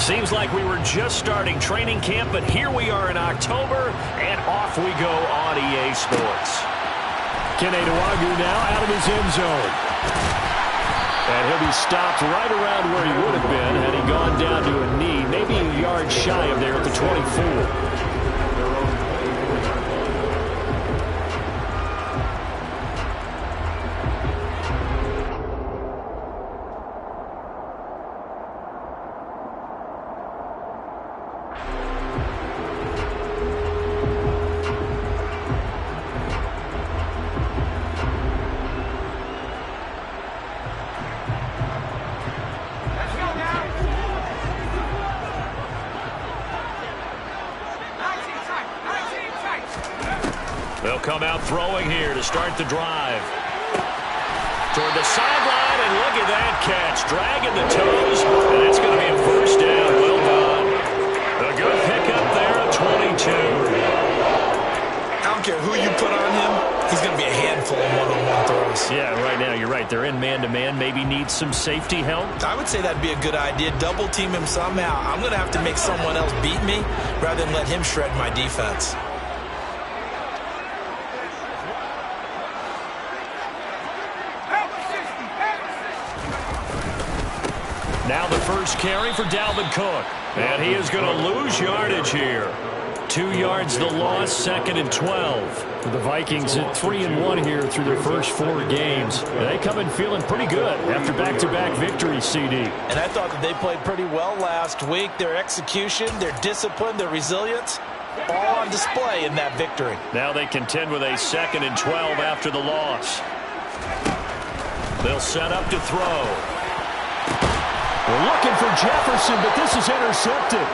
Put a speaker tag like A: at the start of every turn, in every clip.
A: Seems like we were just starting training camp, but here we are in October, and off we go on EA Sports. Keneduagu now out of his end zone. And he'll be stopped right around where he would have been had he gone down to a knee, maybe a yard shy of there at the 24. They'll come out throwing here to start the drive. Toward the sideline, and look at that catch. Dragging the toes, and it's going to be a first down. Well done. A good pickup there at 22.
B: I don't care who you put on him. He's going to be a handful of one-on-one throws.
A: Yeah, right now, you're right. They're in man-to-man. Maybe need some safety help.
B: I would say that'd be a good idea. Double team him somehow. I'm going to have to make someone else beat me rather than let him shred my defense.
A: Now the first carry for Dalvin Cook. And he is going to lose yardage here. 2 yards the loss, 2nd and 12. The Vikings at 3-1 here through their first 4 games. They come in feeling pretty good after back-to-back victories, CD.
B: And I thought that they played pretty well last week. Their execution, their discipline, their resilience, all on display in that victory.
A: Now they contend with a 2nd and 12 after the loss. They'll set up to throw. We're looking for Jefferson, but this is intercepted.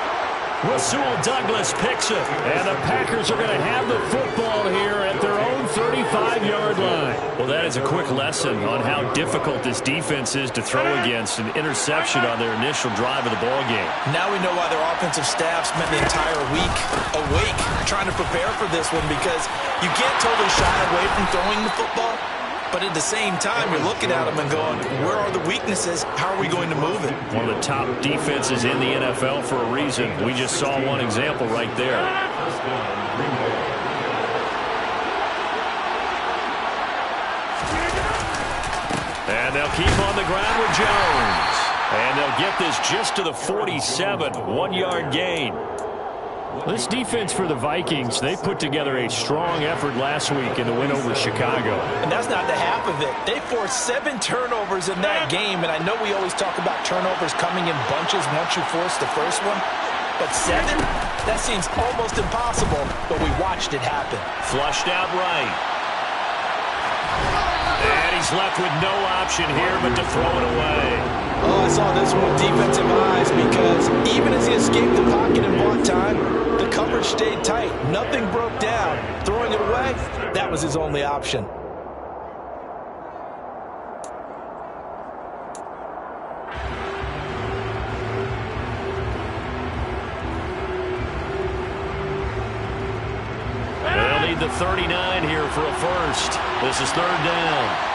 A: Rasul Douglas picks it. And the Packers are going to have the football here at their own 35-yard line. Well, that is a quick lesson on how difficult this defense is to throw against. An interception on their initial drive of the ballgame.
B: Now we know why their offensive staff spent the entire week awake trying to prepare for this one, because you can't totally shy away from throwing the football. But at the same time, you're looking at them and going, where are the weaknesses? How are we going to move it?
A: One of the top defenses in the NFL for a reason. We just saw one example right there. And they'll keep on the ground with Jones. And they'll get this just to the 47, 1-yard gain. This defense for the Vikings, they put together a strong effort last week in the win over Chicago.
B: And that's not the half of it. They forced 7 turnovers in that game, and I know we always talk about turnovers coming in bunches once you force the first one, but 7? That seems almost impossible, but we watched it happen.
A: Flushed out right. And he's left with no option here but to throw it away.
B: Oh, I saw this one with defensive eyes, because even as he escaped the pocket and bought time, the coverage stayed tight. Nothing broke down. Throwing it away, that was his only option.
A: They'll need the 39 here for a first. This is 3rd down.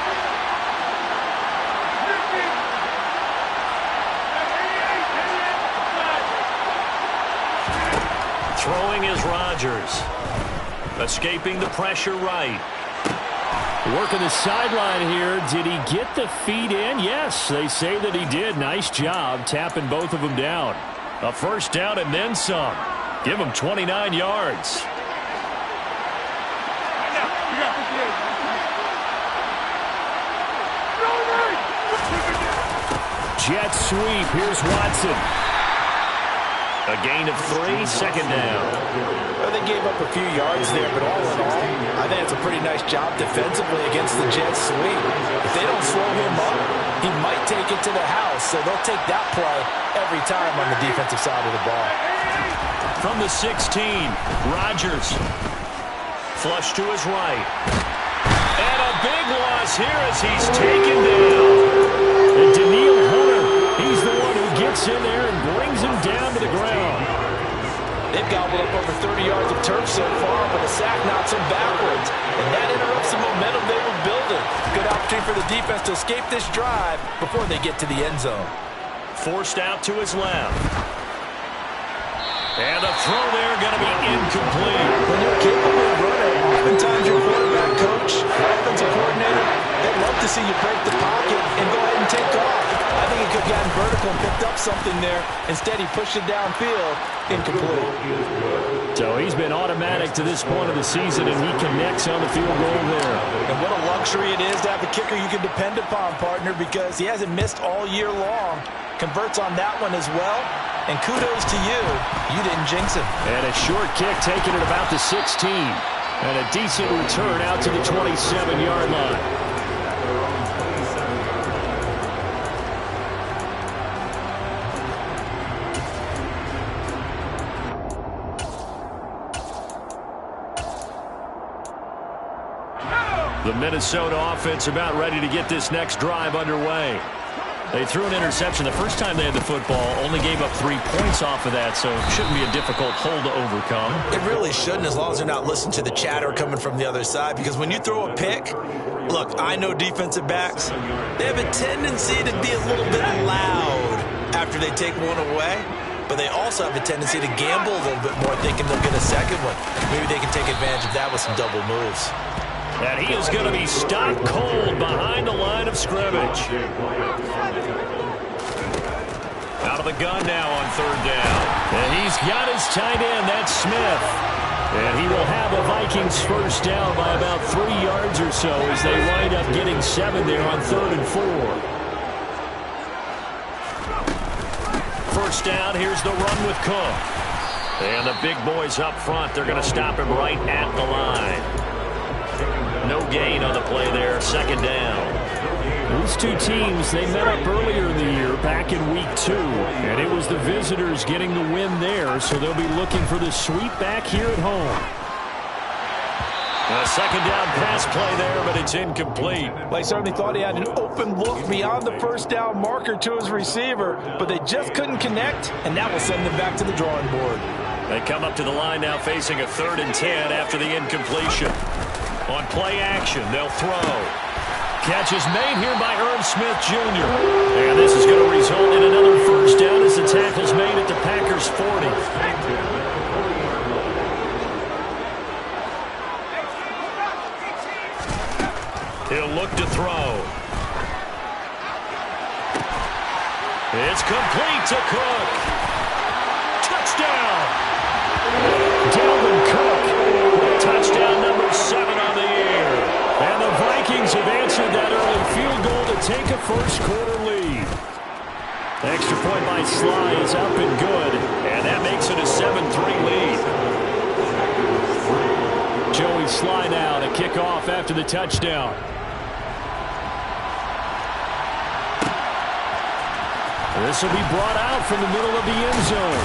A: Throwing is Rodgers. Escaping the pressure right. Working the sideline here. Did he get the feet in? Yes, they say that he did. Nice job tapping both of them down. A first down and then some. Give him 29 yards. Jet sweep. Here's Watson. A gain of 3, 2nd down.
B: Well, they gave up a few yards there, but all in all, I think it's a pretty nice job defensively against the jet sweep. If they don't slow him up, he might take it to the house, so they'll take that play every time on the defensive side of the ball.
A: From the 16, Rodgers. Flush to his right. And a big loss here as he's taken down. And Daniil Hunter, he's the one who gets in there and brings him down to the ground.
B: They've gobbled up over 30 yards of turf so far, but the sack knocks them backwards. And that interrupts the momentum they were building. Good opportunity for the defense to escape this drive before they get to the end zone.
A: Forced out to his left. And the throw there going to be incomplete.
B: When you're capable of running, oftentimes your quarterback coach, your offensive coordinator, they'd love to see you break the pocket and go ahead and take off. I think he could have gotten vertical and picked up something there. Instead, he pushed it downfield, incomplete.
A: So he's been automatic to this point of the season, and he connects on the field goal there.
B: And what a luxury it is to have a kicker you can depend upon, partner, because he hasn't missed all year long. Converts on that one as well. And kudos to you. You didn't jinx him.
A: And a short kick taken at about the 16. And a decent return out to the 27-yard line. The Minnesota offense about ready to get this next drive underway. They threw an interception the first time they had the football, only gave up 3 points off of that, so it shouldn't be a difficult hole to overcome.
B: It really shouldn't, as long as they're not listening to the chatter coming from the other side, because when you throw a pick, look, I know defensive backs, they have a tendency to be a little bit loud after they take one away, but they also have a tendency to gamble a little bit more, thinking they'll get a second one. Maybe they can take advantage of that with some double moves.
A: And he is going to be stopped cold behind the line of scrimmage. Out of the gun now on third down. And he's got his tight end, that's Smith. And he will have a Vikings first down by about 3 yards or so as they wind up getting 7 there on 3rd and 4. First down, here's the run with Cook. And the big boys up front, they're going to stop him right at the line. No gain on the play there, second down. These two teams, they met up earlier in the year, back in week 2. And it was the visitors getting the win there, so they'll be looking for the sweep back here at home. A second down pass play there, but it's incomplete.
B: They certainly thought he had an open look beyond the first down marker to his receiver, but they just couldn't connect, and that will send them back to the drawing board.
A: They come up to the line now facing a 3rd and 10 after the incompletion. On play action, they'll throw. Catch is made here by Irv Smith Jr. And this is going to result in another first down as the tackle's made at the Packers' 40. He'll look to throw. It's complete to Cook. Touchdown! Dalvin Cook. Touchdown number 7 on the year. And the Vikings have answered that early field goal to take a first-quarter lead. The extra point by Sly is up and good, and that makes it a 7-3 lead. Joey Sly now to kick off after the touchdown. This will be brought out from the middle of the end zone.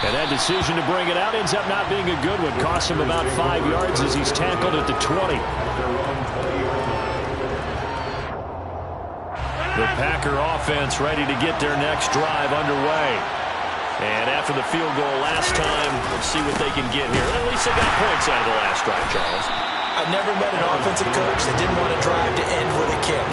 A: And that decision to bring it out ends up not being a good one. Costs him about 5 yards as he's tackled at the 20. The Packer offense ready to get their next drive underway. And after the field goal last time, let's see what they can get here. At least they got points out of the last drive, Charles.
B: I've never met an offensive coach that didn't want a drive to end with a kick.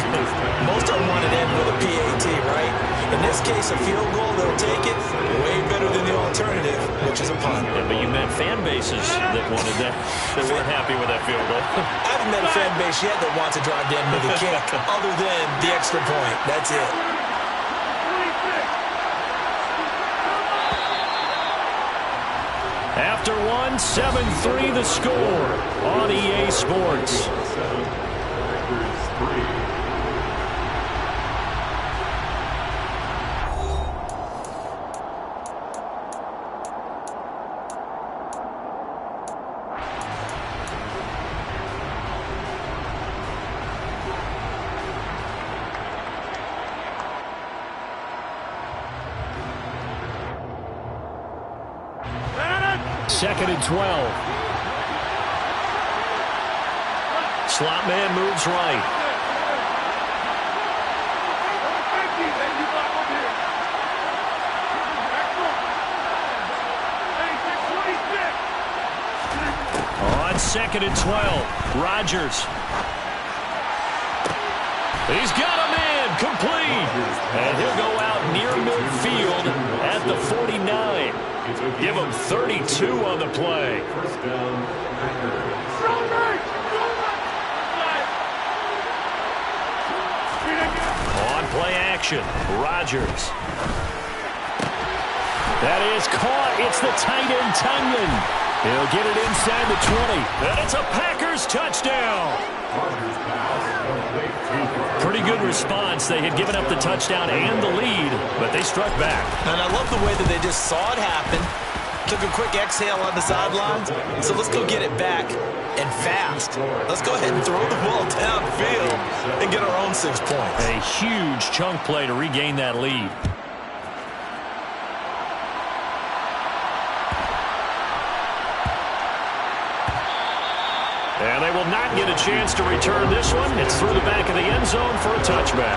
B: Most of them want it to end with a PAT, right? In this case, a field goal, they'll take it. Way better than the alternative, which is a punt.
A: Yeah, but you met fan bases that wanted that. They weren't happy with that field goal.
B: I haven't met a fan base yet that wants a drive to end with a kick, other than the extra point. That's it.
A: After 7-3 the score on EA Sports. Second and 12. Slot man moves right. On second and 12, Rodgers. He's got a man complete. And he'll go out near midfield at the 49. Give them 32 on the play. On play action, Rodgers. That is caught. It's the tight end, Tunyon. He'll get it inside the 20. And it's a Packers touchdown. Pretty good response. They had given up the touchdown and the lead, but they struck back.
B: And I love the way that they just saw it happen. Took a quick exhale on the sidelines. So let's go get it back and fast. Let's go ahead and throw the ball downfield and get our own 6 points.
A: A huge chunk play to regain that lead. And they will not get a chance to return this one. It's through the back of the end zone for a touchback.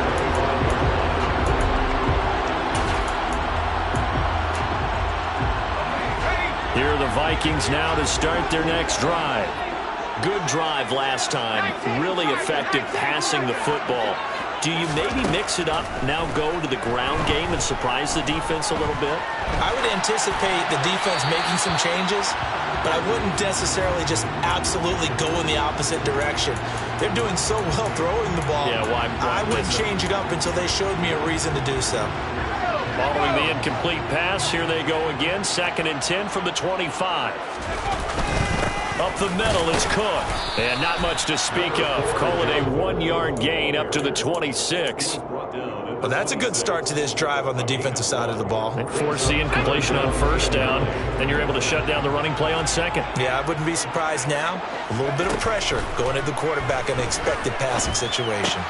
A: Here are the Vikings now to start their next drive. Good drive last time. Really effective passing the football. Do you maybe mix it up, now go to the ground game and surprise the defense a little bit?
B: I would anticipate the defense making some changes, but I wouldn't necessarily just absolutely go in the opposite direction. They're doing so well throwing the ball.
A: Yeah, well,
B: I wouldn't change it up until they showed me a reason to do so.
A: Following the incomplete pass, here they go again. 2nd and 10 from the 25. Up the middle is Cook. And not much to speak of. Call it a 1-yard gain up to the 26.
B: Well, that's a good start to this drive on the defensive side of the ball.
A: And force the incompletion on 1st down. Then you're able to shut down the running play on 2nd.
B: Yeah, I wouldn't be surprised now. A little bit of pressure going at the quarterback in an expected passing situation.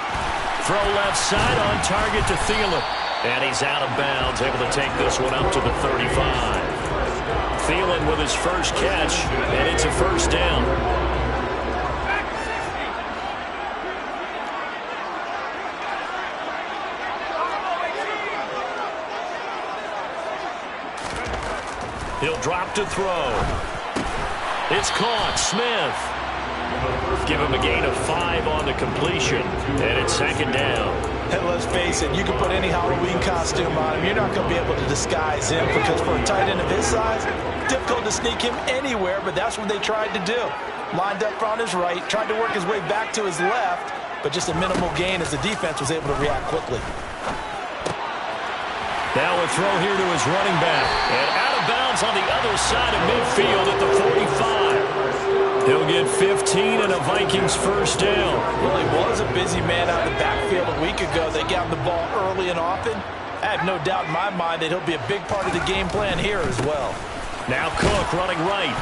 A: Throw left side on target to Thielen. And he's out of bounds, able to take this one up to the 35. Thielen with his first catch, and it's a 1st down. He'll drop to throw. It's caught. Smith. Give him a gain of 5 on the completion, and it's 2nd down.
B: And let's face it, you can put any Halloween costume on him. You're not going to be able to disguise him because for a tight end of his size, difficult to sneak him anywhere, but that's what they tried to do. Lined up on his right, tried to work his way back to his left, but just a minimal gain as the defense was able to react quickly.
A: Now a throw here to his running back. And out of bounds on the other side of midfield at the 45. He'll get 15 and a Vikings 1st down.
B: Well, he was a busy man out of the backfield a week ago. They got him the ball early and often. I have no doubt in my mind that he'll be a big part of the game plan here as well.
A: Now Cook running right.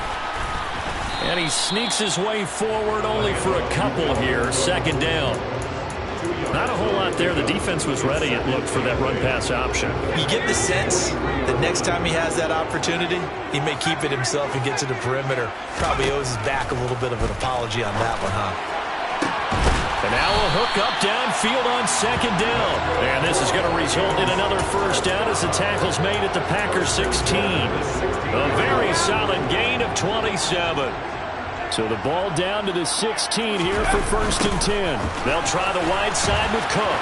A: And he sneaks his way forward only for a couple here. 2nd down. Not a whole lot there. The defense was ready, it looked, for that run-pass option. You
B: get the sense that next time he has that opportunity, he may keep it himself and get to the perimeter. Probably owes his back a little bit of an apology on that one, huh?
A: And now a hook up downfield on 2nd down. And this is going to result in another 1st down as the tackle's made at the Packers 16. A very solid gain of 27. So the ball down to the 16 here for 1st and 10. They'll try the wide side with Cook.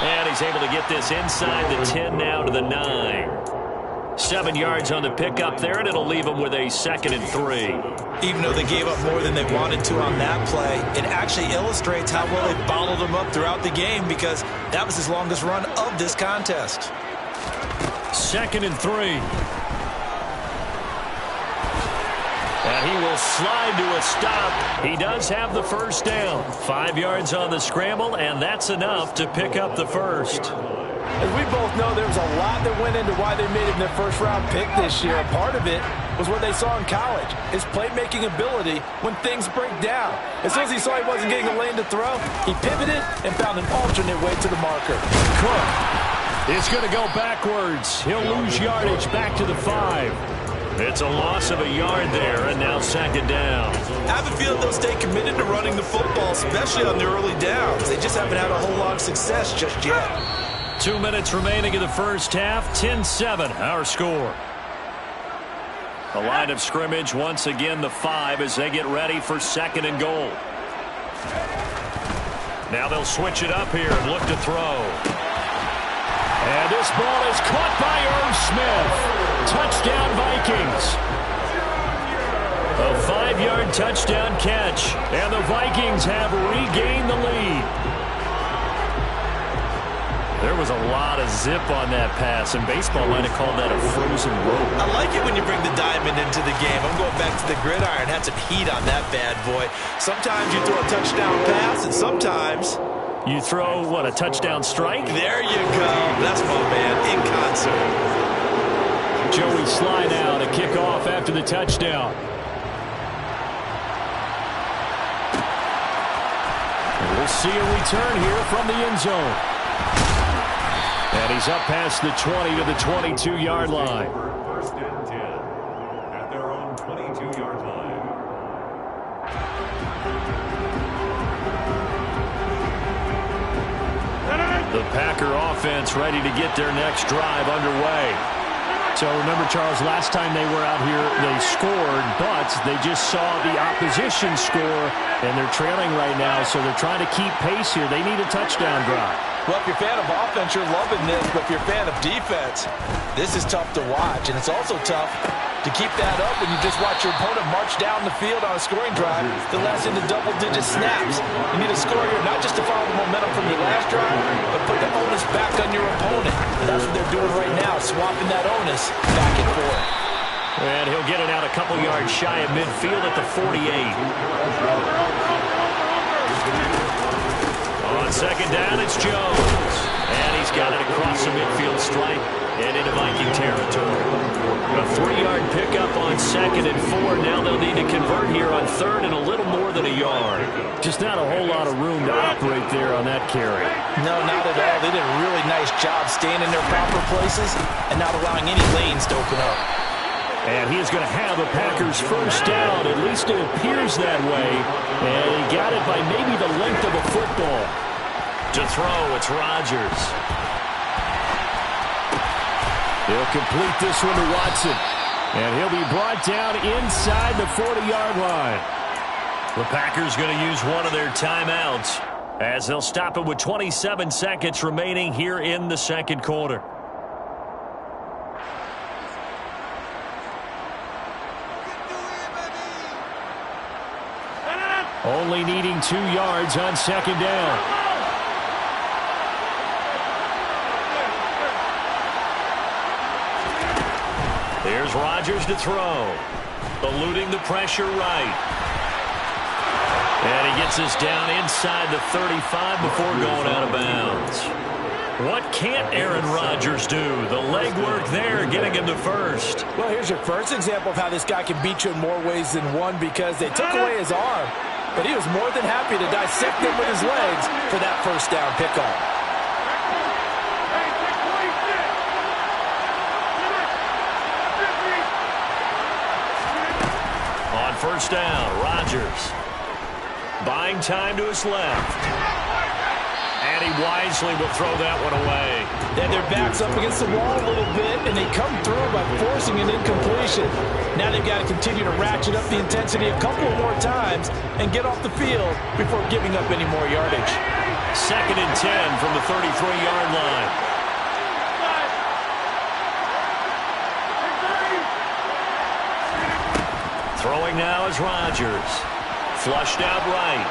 A: And he's able to get this inside the 10 now to the 9. 7 yards on the pickup there, and it'll leave them with a 2nd and 3.
B: Even though they gave up more than they wanted to on that play, it actually illustrates how well they bottled them up throughout the game because that was his longest run of this contest.
A: 2nd and 3. And he will slide to a stop. He does have the 1st down. 5 yards on the scramble, and that's enough to pick up the 1st.
C: As we both know, there was a lot that went into why they made him their 1st-round pick this year. Part of it was what they saw in college, his playmaking ability when things break down. As soon as he saw he wasn't getting a lane to throw, he pivoted and found an alternate way to the marker.
A: Cook is going to go backwards. He'll lose yardage back to the 5. It's a loss of a yard there, and now 2nd down.
B: I have a feeling they'll stay committed to running the football, especially on the early downs. They just haven't had a whole lot of success just yet.
A: 2 minutes remaining in the 1st half. 10-7, our score. The line of scrimmage, once again, the 5 as they get ready for 2nd and goal. Now they'll switch it up here and look to throw. And this ball is caught by Irv Smith. Touchdown, Vikings. A 5-yard touchdown catch. And the Vikings have regained the lead. There was a lot of zip on that pass, and baseball might have called that a frozen rope.
B: I like it when you bring the diamond into the game. I'm going back to the gridiron. Had some heat on that bad boy. Sometimes you throw a touchdown pass, and sometimes
A: you throw, what, a touchdown strike?
B: There you go. That's my man in concert.
A: Joey Sly now to kick off after the touchdown. And we'll see a return here from the end zone. And he's up past the 20 to the 22-yard line.
D: First and 10 at their own 22-yard line.
A: The Packer offense ready to get their next drive underway. So remember, Charles, last time they were out here, they scored, but they just saw the opposition score, and they're trailing right now, so they're trying to keep pace here. They need a touchdown drive.
C: Well, if you're a fan of offense, you're loving this, but if you're a fan of defense, this is tough to watch, and it's also tough to keep that up when you just watch your opponent march down the field on a scoring drive that lasts into double-digit snaps. You need a score here, not just to follow the momentum from your last drive, but put the onus back on your opponent. And that's what they're doing right now, swapping that onus back and forth.
A: And he'll get it out a couple yards shy of midfield at the 48. On second down, it's Jones. And he's got it across the midfield stripe and into Viking territory. A 3-yard pickup on 2nd and 4. Now they'll need to convert here on 3rd and a little more than a yard. Just not a whole lot of room to operate there on that carry.
C: No, not at all. They did a really nice job staying in their proper places and not allowing any lanes to open up.
A: And he is going to have the Packers first down. At least it appears that way. And he got it by maybe the length of a football. To throw, it's Rodgers. He'll complete this one to Watson. And he'll be brought down inside the 40-yard line. The Packers going to use one of their timeouts as they'll stop it with 27 seconds remaining here in the second quarter. Only needing 2 yards on second down. There's Rodgers to throw. Eluding the pressure right. And he gets us down inside the 35 before going out of bounds. What can't Aaron Rodgers do? The legwork there getting him to first.
C: Well, here's your first example of how this guy can beat you in more ways than one because they took away his arm. But he was more than happy to dissect them with his legs for that first down pickup.
A: On first down, Rodgers buying time to his left. And he wisely will throw that one away.
C: Then their backs up against the wall a little bit, and they come through by forcing an incompletion. Now they've got to continue to ratchet up the intensity a couple more times and get off the field before giving up any more yardage.
A: 2nd and 10 from the 33-yard line. Throwing now is Rodgers. Flushed out right.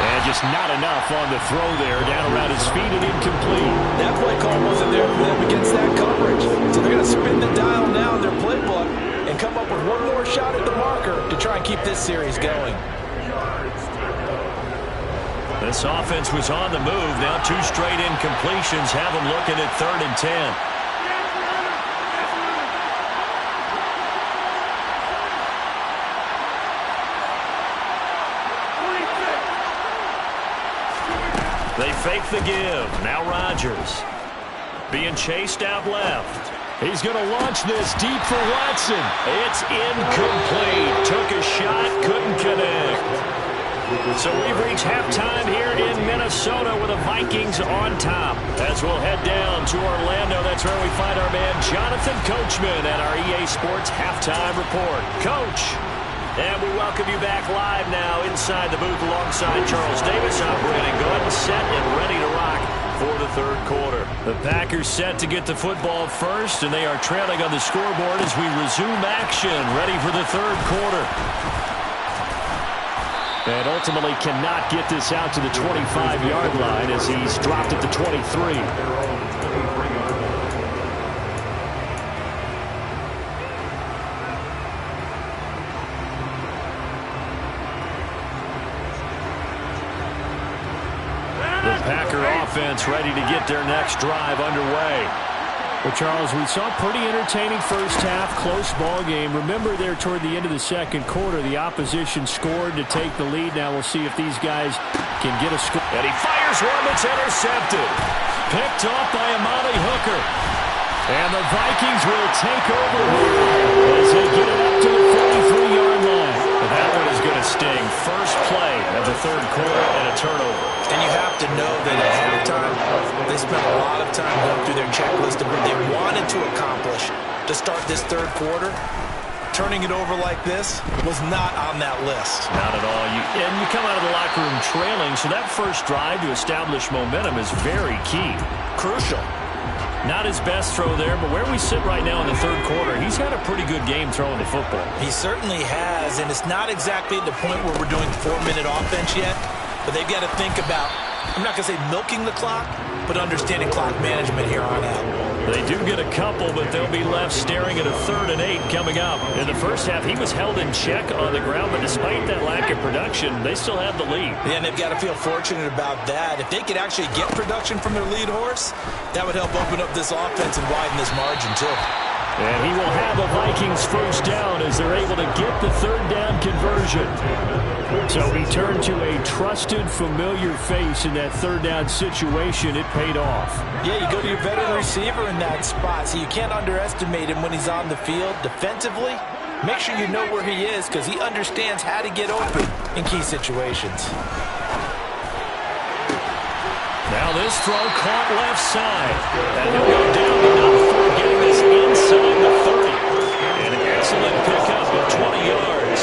A: And just not enough on the throw there. Down around his feet and incomplete.
C: That play call wasn't there for them against that coverage. So they're going to spin the dial now in their playbook and come up with one more shot at the marker to try and keep this series going.
A: This offense was on the move. Now 2 straight incompletions have them looking at 3rd and 10. They fake the give. Now Rodgers being chased out left. He's going to launch this deep for Watson. It's incomplete. Took a shot, couldn't connect. So we've reached halftime here in Minnesota with the Vikings on top. As we'll head down to Orlando, that's where we find our man Jonathan Coachman at our EA Sports Halftime Report. Coach. And we welcome you back live now inside the booth alongside Charles Davis. I'm Brandon. Go ahead and set and third quarter. The Packers set to get the football first, and they are trailing on the scoreboard as we resume action, ready for the third quarter. And ultimately cannot get this out to the 25-yard line as he's dropped at the 23. Packer offense ready to get their next drive underway. Well, Charles, we saw a pretty entertaining first half, close ball game. Remember there toward the end of the second quarter, the opposition scored to take the lead. Now we'll see if these guys can get a score. And he fires one that's intercepted. Picked off by Amani Hooker. And the Vikings will take over as they get it up to the 43-yard line. But that one is going to sting. First play of the third quarter and a turnover.
B: And you have to know that at halftime, they spent a lot of time going through their checklist of what they wanted to accomplish to start this third quarter. Turning it over like this was not on that list.
A: Not at all. You come out of the locker room trailing, so that first drive to establish momentum is very key. Crucial. Not his best throw there, but where we sit right now in the third quarter, he's had a pretty good game throwing the football.
B: He certainly has, and it's not exactly at the point where we're doing 4-minute offense yet, but they've got to think about, I'm not going to say milking the clock, but understanding clock management here on out.
A: They do get a couple, but they'll be left staring at a 3rd and 8 coming up. In the first half, he was held in check on the ground, but despite that lack of production, they still have the lead.
B: Yeah, and they've got to feel fortunate about that. If they could actually get production from their lead horse, that would help open up this offense and widen this margin, too.
A: And he will have a Vikings first down as they're able to get the 3rd down conversion. So he turned to a trusted, familiar face in that 3rd down situation. It paid off.
B: Yeah, you go to your veteran receiver in that spot, so you can't underestimate him when he's on the field defensively. Make sure you know where he is because he understands how to get open in key situations.
A: Now this throw caught left side. And he'll go down, but not before getting this inside the 30. And an excellent pickup of 20 yards.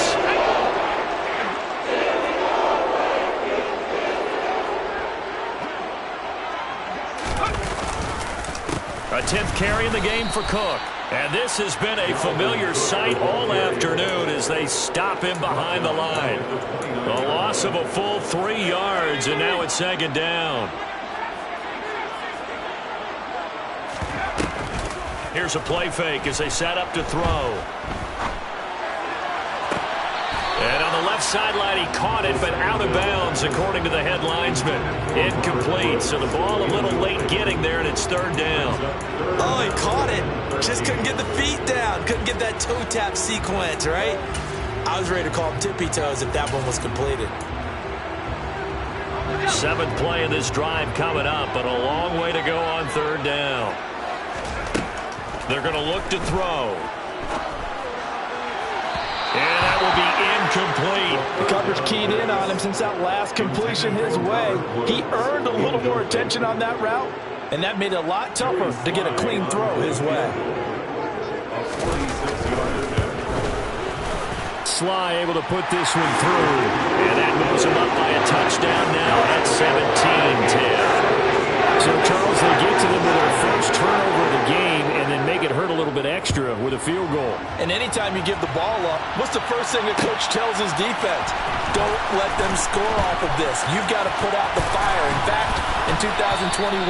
A: A 10th carry in the game for Cook. And this has been a familiar sight all afternoon as they stop him behind the line. A loss of a full 3 yards, and now it's 2nd down. Here's a play fake as they set up to throw. And on the left sideline, he caught it, but out of bounds, according to the head linesman. Incomplete, so the ball a little late getting there, and it's 3rd down.
B: Oh, he caught it. Just couldn't get the feet down. Couldn't get that toe tap sequence, right? I was ready to call him tippy toes if that one was completed.
A: 7th play of this drive coming up, but a long way to go on 3rd down. They're going to look to throw. And that will be incomplete.
C: The coverage keyed in on him since that last completion his way. He earned a little more attention on that route, and that made it a lot tougher to get a clean throw his way.
A: Sly able to put this one through. And that moves him up by a touchdown now at 17-10. So, Charles, they get to them with their first turnover of the game and then make it hurt a little bit extra with a field goal.
C: And anytime you give the ball up, what's the first thing a coach tells his defense? Don't let them score off of this. You've got to put out the fire. In fact, in 2021,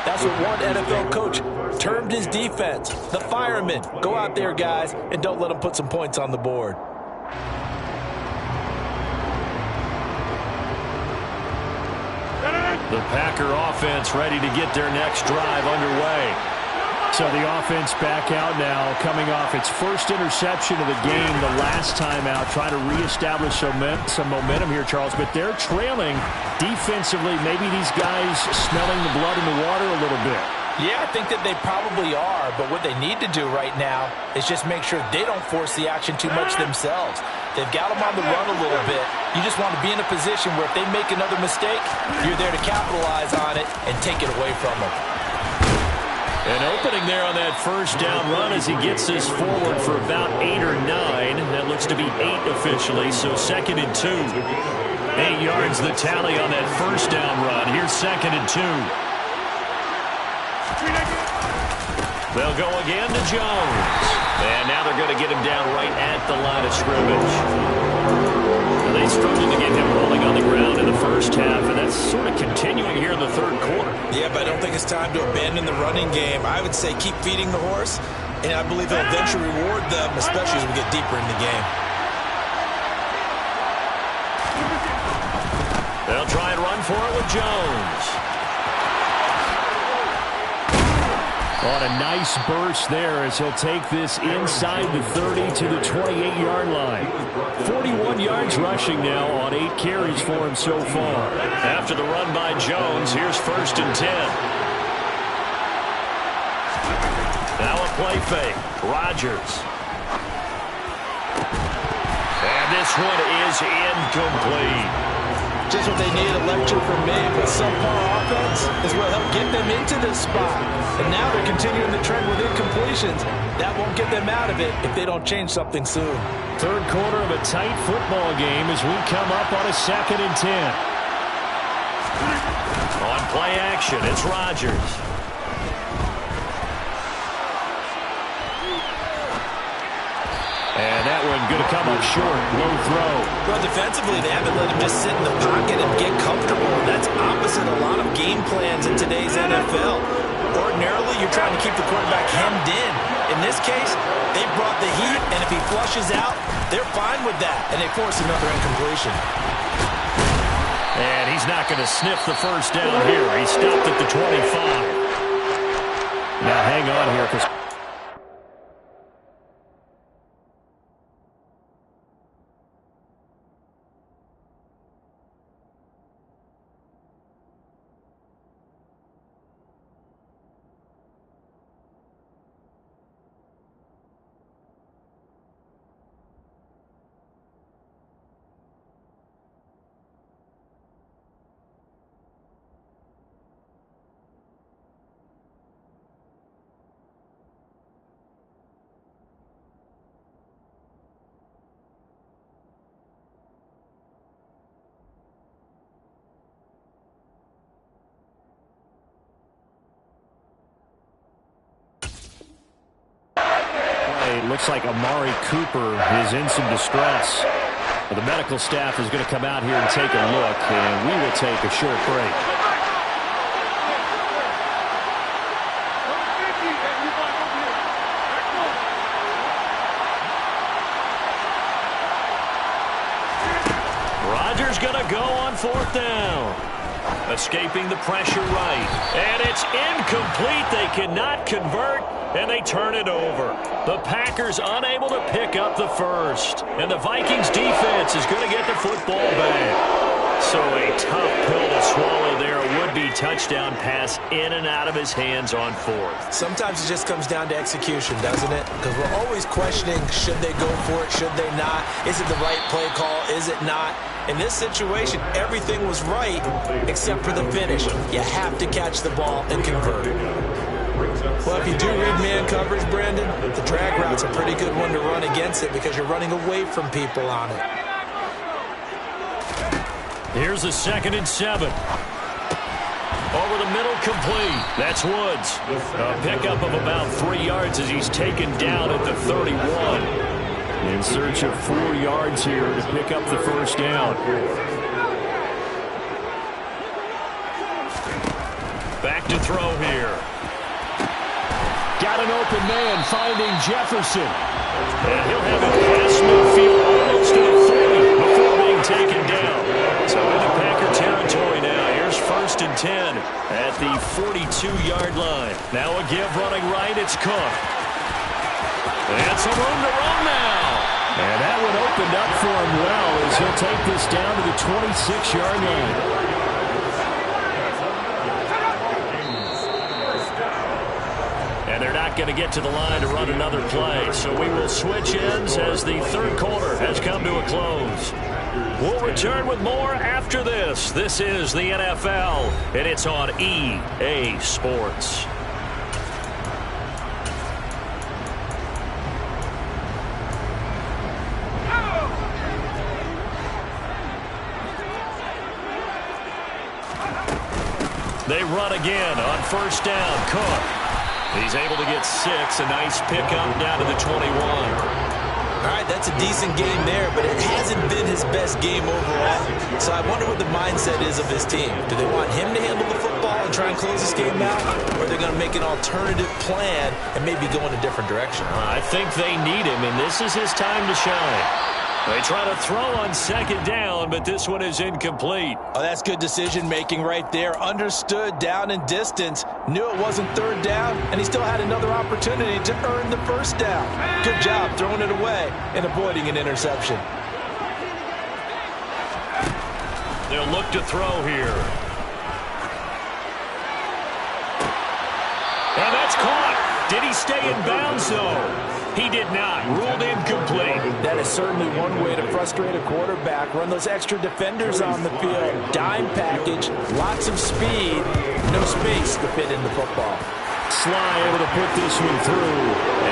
C: that's what one NFL coach termed his defense. The firemen. Go out there, guys, and don't let them put some points on the board.
A: The Packer offense ready to get their next drive underway. So the offense back out now, coming off its first interception of the game the last time out, trying to reestablish some momentum here, Charles. But they're trailing defensively. Maybe these guys smelling the blood in the water a little bit.
C: Yeah, I think that they probably are, but what they need to do right now is just make sure they don't force the action too much themselves. They've got them on the run a little bit. You just want to be in a position where if they make another mistake, you're there to capitalize on it and take it away from them.
A: An opening there on that first down run as he gets this forward for about 8 or 9. That looks to be 8 officially, so 2nd and 2. 8 yards the tally on that first down run. Here's 2nd and 2. They'll go again to Jones. And now they're going to get him down right at the line of scrimmage. They struggled to get him rolling on the ground in the first half, and that's sort of continuing here in the third quarter.
B: Yeah, but I don't think it's time to abandon the running game. I would say keep feeding the horse, and I believe he'll eventually reward them, especially as we get deeper in the game.
A: They'll try and run for it with Jones. On a nice burst there as he'll take this inside the 30 to the 28-yard line. 41 yards rushing now on 8 carries for him so far. After the run by Jones, here's 1st and 10. Now a play fake. Rodgers. And this one is incomplete.
B: Just what they need, a lecture from me, but subpar offense is what helped get them into this spot. And now they're continuing the trend with incompletions. That won't get them out of it if they don't change something soon.
A: Third quarter of a tight football game as we come up on a 2nd and 10. On play action, it's Rodgers. And that one going to come up short. Low throw.
B: Well, defensively, they haven't let him just sit in the pocket and get comfortable. That's opposite a lot of game plans in today's NFL. Ordinarily, you're trying to keep the quarterback hemmed in. In this case, they brought the heat, and if he flushes out, they're fine with that, and they force another incompletion.
A: And he's not going to sniff the first down here. He stopped at the 25. Now hang on here because it looks like Amari Cooper is in some distress. The medical staff is going to come out here and take a look, and we will take a short break. Rodgers going to go on 4th down. Escaping the pressure right. And it's incomplete. They cannot convert, and they turn it over. The Packers unable to pick up the first. And the Vikings defense is going to get the football back. So a tough pill to swallow there. A would-be touchdown pass in and out of his hands on 4th.
B: Sometimes it just comes down to execution, doesn't it? Because we're always questioning, should they go for it, should they not? Is it the right play call, is it not? In this situation, everything was right except for the finish. You have to catch the ball and convert. Well, if you do read man coverage, Brandon, the drag route's a pretty good one to run against it because you're running away from people on it.
A: Here's a 2nd and 7. Over the middle, complete. That's Woods. A pickup of about 3 yards as he's taken down at the 31. In search of 4 yards here to pick up the first down. Back to throw here. Got an open man finding Jefferson. And he'll have it past midfield almost to the 30 before being taken down. So into Packer territory now. Here's 1st and 10 at the 42-yard line. Now a give running right. It's Cook. And some room to run now. And that one opened up for him well as he'll take this down to the 26-yard line. And they're not going to get to the line to run another play. So we will switch ends as the third quarter has come to a close. We'll return with more after this. This is the NFL, and it's on EA Sports. They run again on first down. Cook. He's able to get 6. A nice pickup down to the 21.
B: All right, that's a decent game there, but it hasn't been his best game overall. So I wonder what the mindset is of his team. Do they want him to handle the football and try and close this game out? Or are they going to make an alternative plan and maybe go in a different direction?
A: I think they need him, and this is his time to shine. They try to throw on second down, but this one is incomplete.
B: Oh, that's good decision-making right there. Understood down and distance. Knew it wasn't third down, and he still had another opportunity to earn the first down. Good job throwing it away and avoiding an interception.
A: They'll look to throw here. And that's caught. Did he stay in bounds, though? He did not. Ruled incomplete.
C: That is certainly one way to frustrate a quarterback. Run those extra defenders on the field. Dime package, lots of speed, no space to fit in the football.
A: Sly able to put this one through.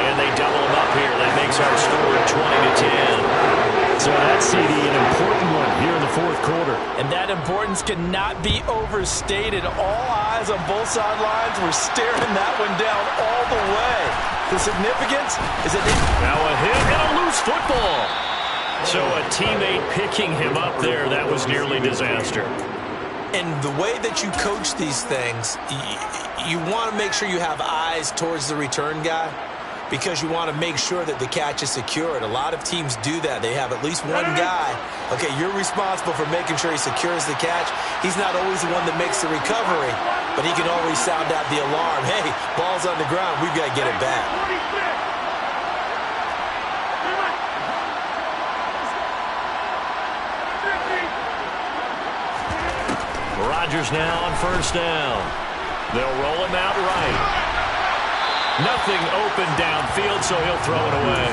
A: And they double him up here. That makes our score 20-10. So that's, CD, an important one here in the fourth quarter.
C: And that importance cannot be overstated. All eyes on both sidelines were staring that one down all the way. The significance is that
A: now a hit and a loose football. So a teammate picking him up there, that was nearly disaster.
B: And the way that you coach these things, you want to make sure you have eyes towards the return guy because you want to make sure that the catch is secured. A lot of teams do that. They have at least one guy. Okay, you're responsible for making sure he secures the catch. He's not always the one that makes the recovery, but he can always sound out the alarm. Hey, ball's on the ground. We've got to get it back.
A: Rodgers now on first down. They'll roll him out right. Nothing open downfield, so he'll throw it away.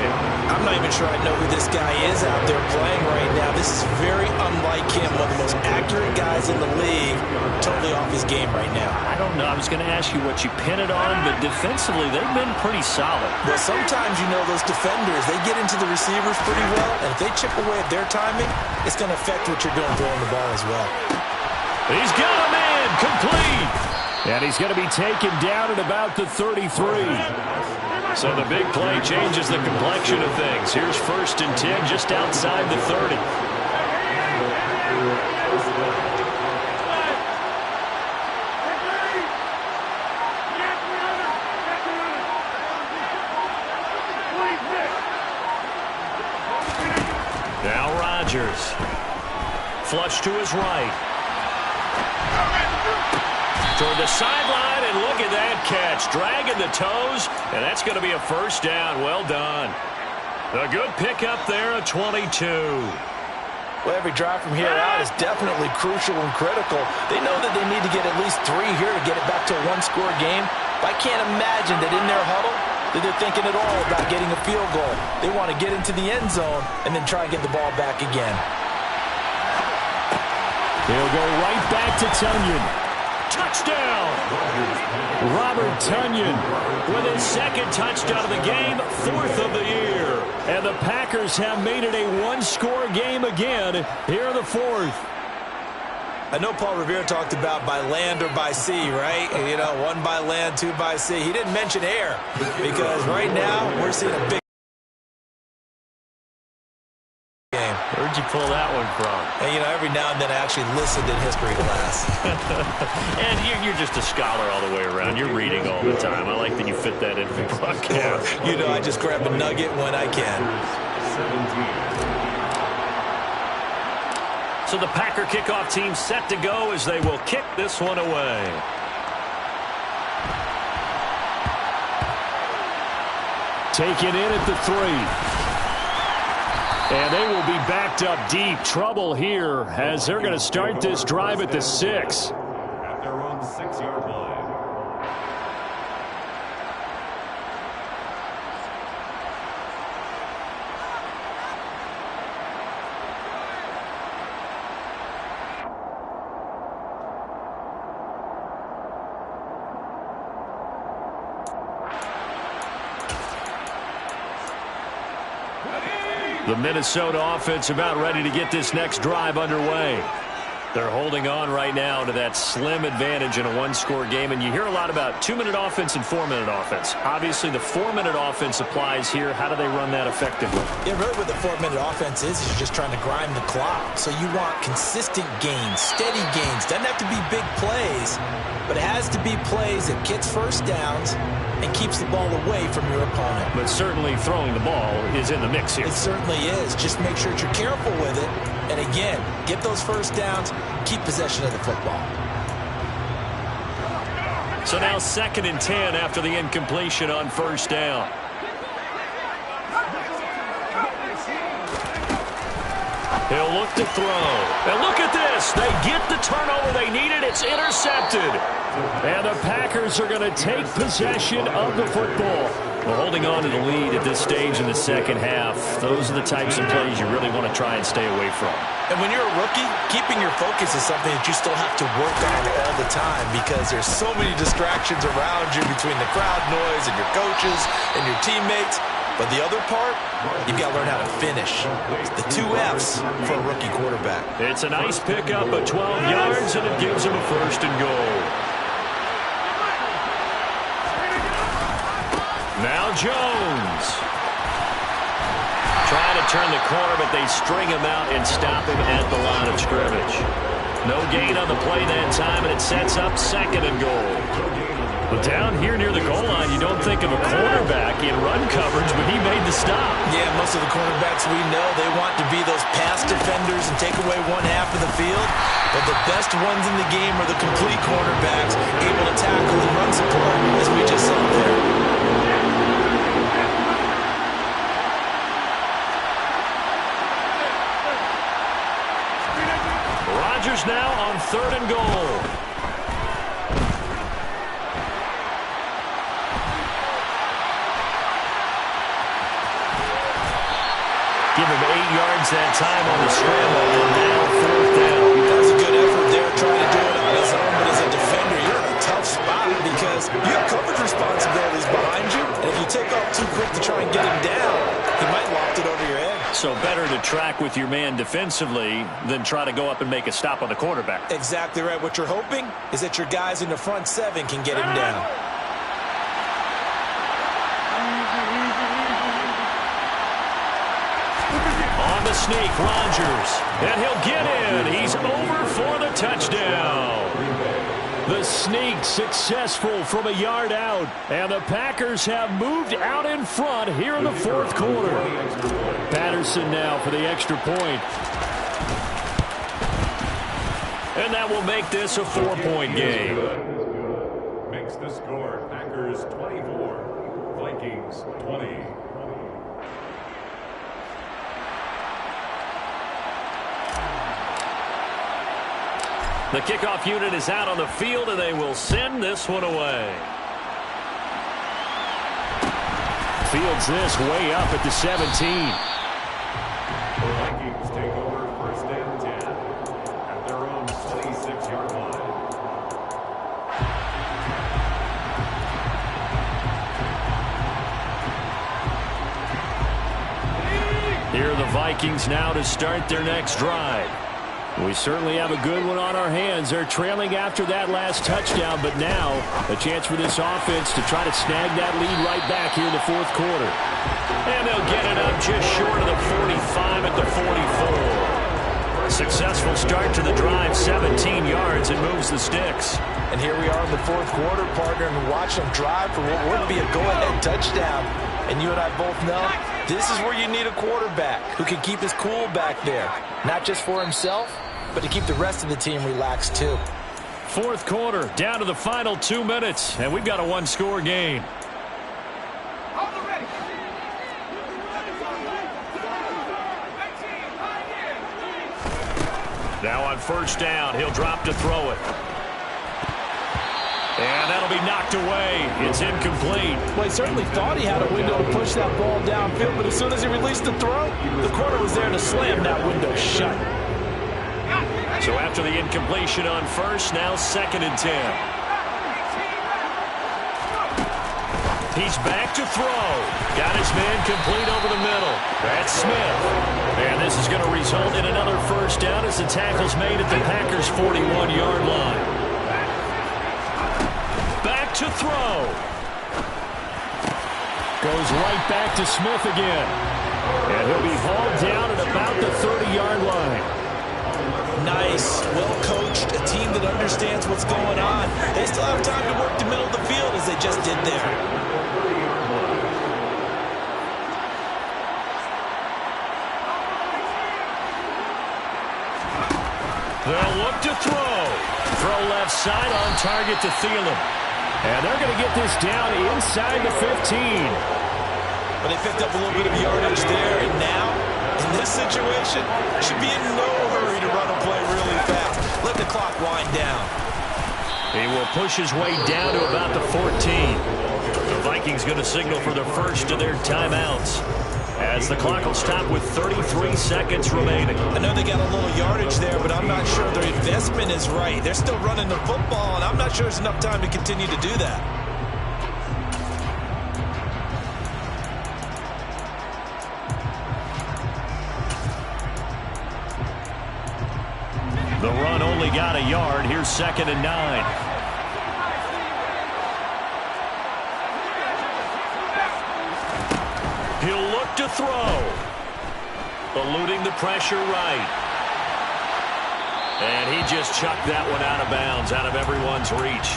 B: I'm not even sure I know who this guy is out there playing right now. This is very unlike him, one of the most accurate guys in the league, totally off his game right now.
A: I don't know. I was going to ask you what you pin it on, but defensively, they've been pretty solid.
B: Well, sometimes, you know, those defenders, they get into the receivers pretty well, and if they chip away at their timing, it's going to affect what you're doing throwing the ball as well.
A: He's got a man, complete. And he's going to be taken down at about the 33. So the big play changes the complexion of things. Here's 1st and 10 just outside the 30. Now Rodgers. Flush to his right. Toward the sideline, and look at that catch. Dragging the toes, and that's going to be a first down. Well done. A good pickup there, a 22.
C: Well, every drive from here out is definitely crucial and critical. They know that they need to get at least 3 here to get it back to a one-score game. But I can't imagine that in their huddle that they're thinking at all about getting a field goal. They want to get into the end zone and then try and get the ball back again.
A: They'll go right back to Tunyon. Touchdown! Robert Tunyon with his 2nd touchdown of the game, 4th of the year. And the Packers have made it a one-score game again here in the 4th.
B: I know Paul Revere talked about by land or by sea, right? You know, 1 by land, 2 by sea. He didn't mention air because right now we're seeing a big game.
A: Where'd you pull that one from?
B: And, you know, every now and then I actually listened in history class.
A: And you're just a scholar all the way around. You're reading all the time. I like that you fit that into the broadcast.
B: You know, I just grab a nugget when I can.
A: So the Packer kickoff team set to go as they will kick this one away. Taken in at the 3. And they will be backed up deep. Trouble here as they're going to start this drive at the 6.
D: At their own 6-yard line.
A: The Minnesota offense about ready to get this next drive underway. They're holding on right now to that slim advantage in a one-score game, and you hear a lot about 2-minute offense and 4-minute offense. Obviously, the 4-minute offense applies here. How do they run that effectively?
B: Yeah, really what the 4-minute offense is you're just trying to grind the clock. So you want consistent gains, steady gains. Doesn't have to be big plays, but it has to be plays that gets first downs and keeps the ball away from your opponent.
A: But certainly throwing the ball is in the mix here.
B: It certainly is. Just make sure that you're careful with it. And again, get those first downs, keep possession of the football.
A: So now 2nd and 10 after the incompletion on first down. He'll look to throw. And look at this. They get the turnover they needed. It's intercepted. And the Packers are going to take possession of the football. Well, holding on to the lead at this stage in the second half, those are the types of plays you really want to try and stay away from.
B: And when you're a rookie, keeping your focus is something that you still have to work on all the time because there's so many distractions around you between the crowd noise and your coaches and your teammates. But the other part, you've got to learn how to finish. The 2 F's for a rookie quarterback.
A: It's a nice pickup of 12 yards, and it gives him a 1st and goal. Now Jones. Trying to turn the corner, but they string him out and stop him at the line of scrimmage. No gain on the play that time, and it sets up 2nd and goal. But down here near the goal line, you don't think of a cornerback in run coverage, but he made the stop.
B: Yeah, most of the cornerbacks we know, they want to be those pass defenders and take away one half of the field. But the best ones in the game are the complete cornerbacks, able to tackle and run support, as we just saw there.
A: Rodgers now on 3rd and goal. Give him 8 yards that time on the scramble, and now 4th down.
B: That was a good effort there trying to do it on his own, but as a defender, you're in a tough spot because you have coverage responsibilities behind you, and if you take off too quick to try and get him down, he might loft it over your head.
A: So better to track with your man defensively than try to go up and make a stop on the quarterback.
B: Exactly right. What you're hoping is that your guys in the front 7 can get him down.
A: On the sneak, Rodgers. And he'll get in. He's over for the touchdown. The sneak successful from a yard out. And the Packers have moved out in front here in the 4th quarter. Patterson now for the extra point. And that will make this a 4-point game.
D: Makes the score Packers 24, Vikings 20.
A: The kickoff unit is out on the field, and they will send this one away. Fields this way up at the 17.
D: The Vikings take over 1st and 10 at their own 26-yard line.
A: Here are the Vikings now to start their next drive. We certainly have a good one on our hands. They're trailing after that last touchdown, but now a chance for this offense to try to snag that lead right back here in the 4th quarter. And they'll get it up just short of the 45 at the 44. Successful start to the drive, 17 yards, and moves the sticks.
B: And here we are in the 4th quarter, partner, and watch them drive for what would be a go-ahead touchdown. And you and I both know this is where you need a quarterback who can keep his cool back there. Not just for himself, but to keep the rest of the team relaxed too.
A: 4th quarter, down to the final 2 minutes, and we've got a 1-score game. Now on 1st down, he'll drop to throw it. And that'll be knocked away. It's incomplete.
C: Well, he certainly thought he had a window to push that ball downfield, but as soon as he released the throw, the corner was there to slam that window shut.
A: So after the incompletion on 1st, now 2nd and 10. He's back to throw. Got his man complete over the middle. That's Smith. And this is going to result in another first down as the tackle's made at the Packers' 41-yard line. Back to throw. Goes right back to Smith again. And he'll be hauled down at about the 30-yard line.
B: Nice, well-coached, a team that understands what's going on. They still have time to work the middle of the field as they just did there.
A: They'll look to throw. Throw left side on target to Thielen. And they're going to get this down inside the 15.
B: But they picked up a little bit of yardage there, and now, in this situation, should be in no hurry to run a play really fast. Let the clock wind down.
A: He will push his way down to about the 14. The Vikings going to signal for the first of their timeouts, as the clock will stop with 33 seconds remaining.
B: I know they got a little yardage there, but I'm not sure their investment is right. They're still running the football, and I'm not sure there's enough time to continue to do that.
A: The run only got a yard. Here's 2nd and 9. He'll look to throw. Eluding the pressure right. And he just chucked that one out of bounds, out of everyone's reach.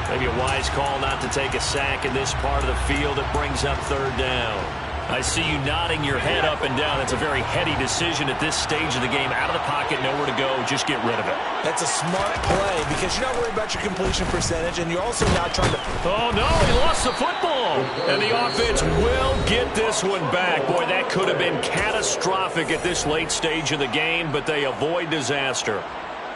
A: Maybe a wise call not to take a sack in this part of the field. It brings up 3rd down. I see you nodding your head up and down. That's a very heady decision at this stage of the game. Out of the pocket, nowhere to go. Just get rid of it.
B: That's a smart play because you're not worried about your completion percentage, and you're also not trying to...
A: Oh, no, he lost the football. And the offense will get this one back. Boy, that could have been catastrophic at this late stage of the game, but they avoid disaster.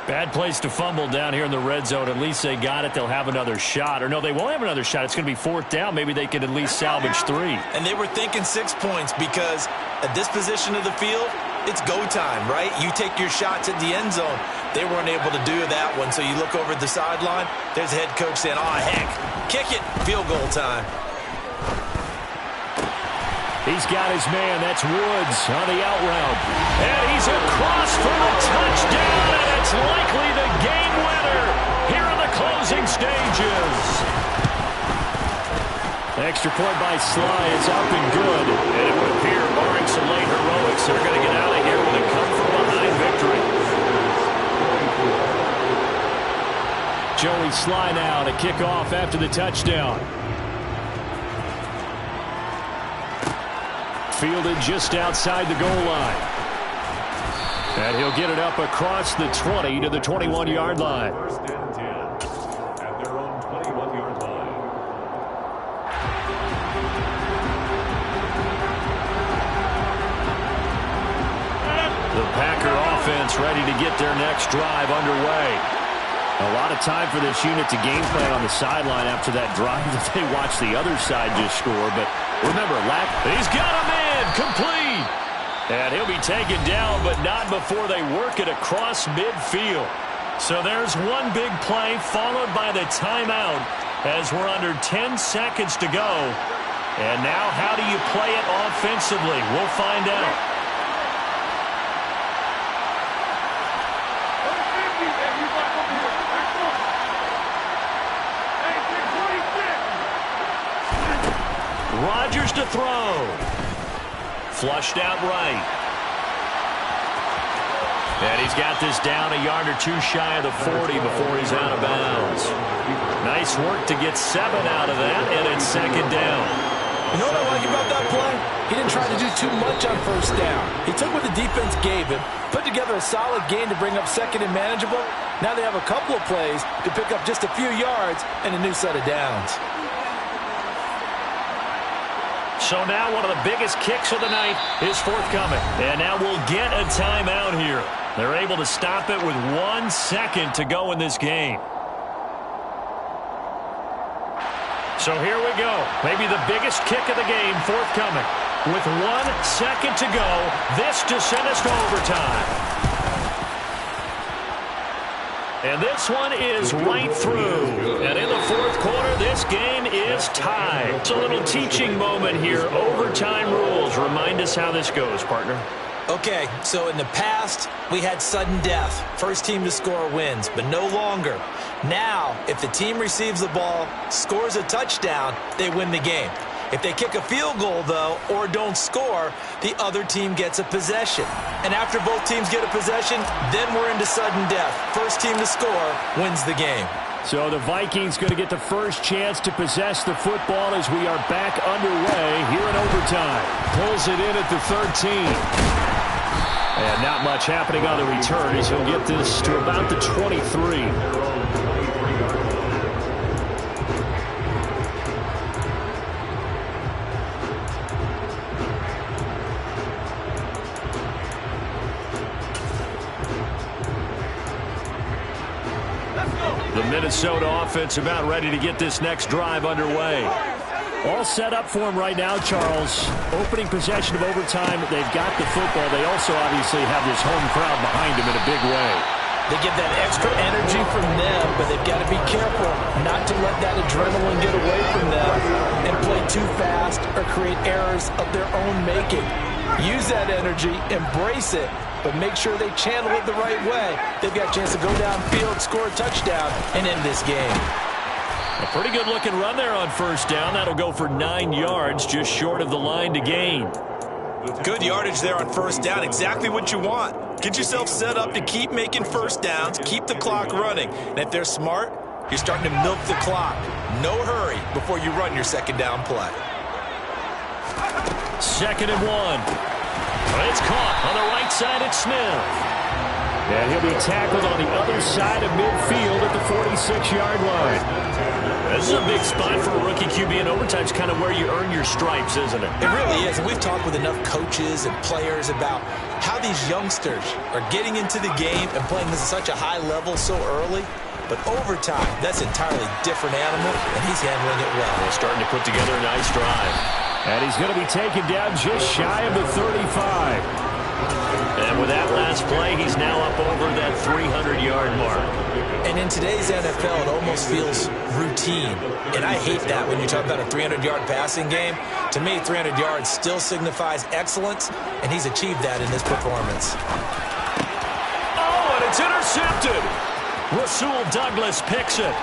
A: Bad place to fumble down here in the red zone. At least they got it. They'll have another shot. Or no, they won't have another shot. It's going to be 4th down. Maybe they can at least salvage 3.
B: And they were thinking 6 points because at this position of the field, it's go time, right? You take your shots at the end zone. They weren't able to do that one. So you look over at the sideline. There's the head coach saying, oh, heck, kick it. Field goal time.
A: He's got his man. That's Woods on the out route. And he's across for a touchdown, and it's likely the game winner here in the closing stages. Extra point by Sly is up and good. And it would appear, barring some late heroics, they're going to get out of here with a come-from-behind victory. Joey Sly now to kick off after the touchdown. Fielded just outside the goal line. And he'll get it up across the 20 to the 21-yard line.
D: 1st and 10 at their own 21-yard line.
A: The Packer offense ready to get their next drive underway. A lot of time for this unit to game plan on the sideline after that drive that they watched the other side just score. But remember, he's got him in, complete. And he'll be taken down, but not before they work it across midfield. So there's one big play followed by the timeout as we're under 10 seconds to go. And now how do you play it offensively? We'll find out. Rodgers to throw. Flushed out right. And he's got this down a yard or 2 shy of the 40 before he's out of bounds. Nice work to get 7 out of that, and it's 2nd down.
C: You know what I like about that play? He didn't try to do too much on 1st down. He took what the defense gave him, put together a solid gain to bring up 2nd and manageable. Now they have a couple of plays to pick up just a few yards and a new set of downs.
A: So now one of the biggest kicks of the night is forthcoming. And now we'll get a timeout here. They're able to stop it with 1 second to go in this game. So here we go. Maybe the biggest kick of the game forthcoming. With 1 second to go, this to send us to overtime. And this one is right through. And in the 4th quarter, this game is it's tied. It's a little teaching moment here. Overtime rules. Remind us how this goes, partner.
B: Okay, so in the past, we had sudden death. First team to score wins, but no longer. Now, if the team receives the ball, scores a touchdown, they win the game. If they kick a field goal, though, or don't score, the other team gets a possession. And after both teams get a possession, then we're into sudden death. First team to score wins the game.
A: So the Vikings going to get the first chance to possess the football as we are back underway here in overtime. Pulls it in at the 13. And not much happening on the return as he'll get this to about the 23. The Minnesota offense about ready to get this next drive underway. All set up for him right now, Charles. Opening possession of overtime. They've got the football. They also obviously have this home crowd behind them in a big way.
B: They get that extra energy from them, but they've got to be careful not to let that adrenaline get away from them and play too fast or create errors of their own making. Use that energy, embrace it, but make sure they channel it the right way. They've got a chance to go downfield, score a touchdown, and end this game.
A: A pretty good-looking run there on first down. That'll go for 9 yards, just short of the line to gain.
B: Good yardage there on first down. Exactly what you want. Get yourself set up to keep making first downs, keep the clock running. And if they're smart, you're starting to milk the clock. No hurry before you run your second down play.
A: 2nd and 1. It's caught on the right side at Smith. And he'll be tackled on the other side of midfield at the 46-yard line. This is a big spot for a rookie QB, and overtime's kind of where you earn your stripes, isn't it?
B: It really is, and we've talked with enough coaches and players about how these youngsters are getting into the game and playing this at such a high level so early. But overtime, that's an entirely different animal, and he's handling it well.
A: They're starting to put together a nice drive. And he's going to be taken down just shy of the 35. And with that last play, he's now up over that 300-yard mark.
B: And in today's NFL, it almost feels routine. And I hate that when you talk about a 300-yard passing game. To me, 300 yards still signifies excellence, and he's achieved that in this performance.
A: Oh, and it's intercepted. Rasul Douglas picks it.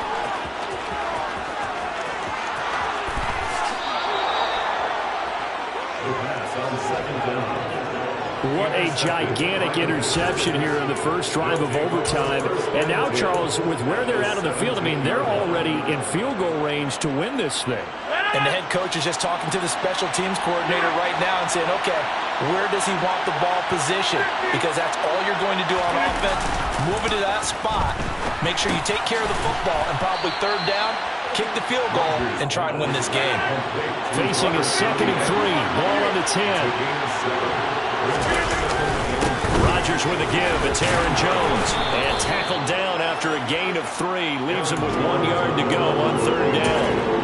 A: What a gigantic interception here in the first drive of overtime. And now, Charles, with where they're at on the field, I mean, they're already in field goal range to win this thing.
C: And the head coach is just talking to the special teams coordinator right now and saying, okay, where does he want the ball positioned? Because that's all you're going to do on offense. Move it to that spot. Make sure you take care of the football, and probably third down, kick the field goal, and try and win this game.
A: Facing a 2nd and 3. Ball on the 10. Rodgers with a give. It's Aaron Jones. And tackled down after a gain of 3. Leaves him with 1 yard to go on third down.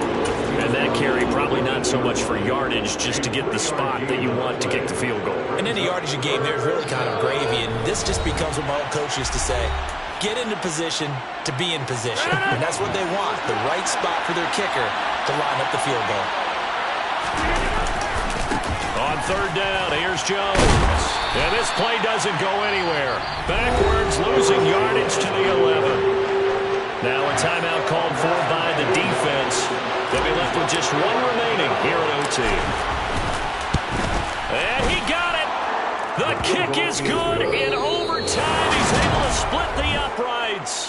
A: And that carry probably not so much for yardage, just to get the spot that you want to kick the field goal.
B: And any yardage you gave there is really kind of gravy. And this just becomes what my old coach used to say. Get into position to be in position. And that's what they want. The right spot for their kicker to line up the field goal.
A: On third down, here's Jones. And this play doesn't go anywhere. Backwards, losing yardage to the 11. Now a timeout called for by the defense. They'll be left with just 1 remaining here at OT. And he got it. The kick is good.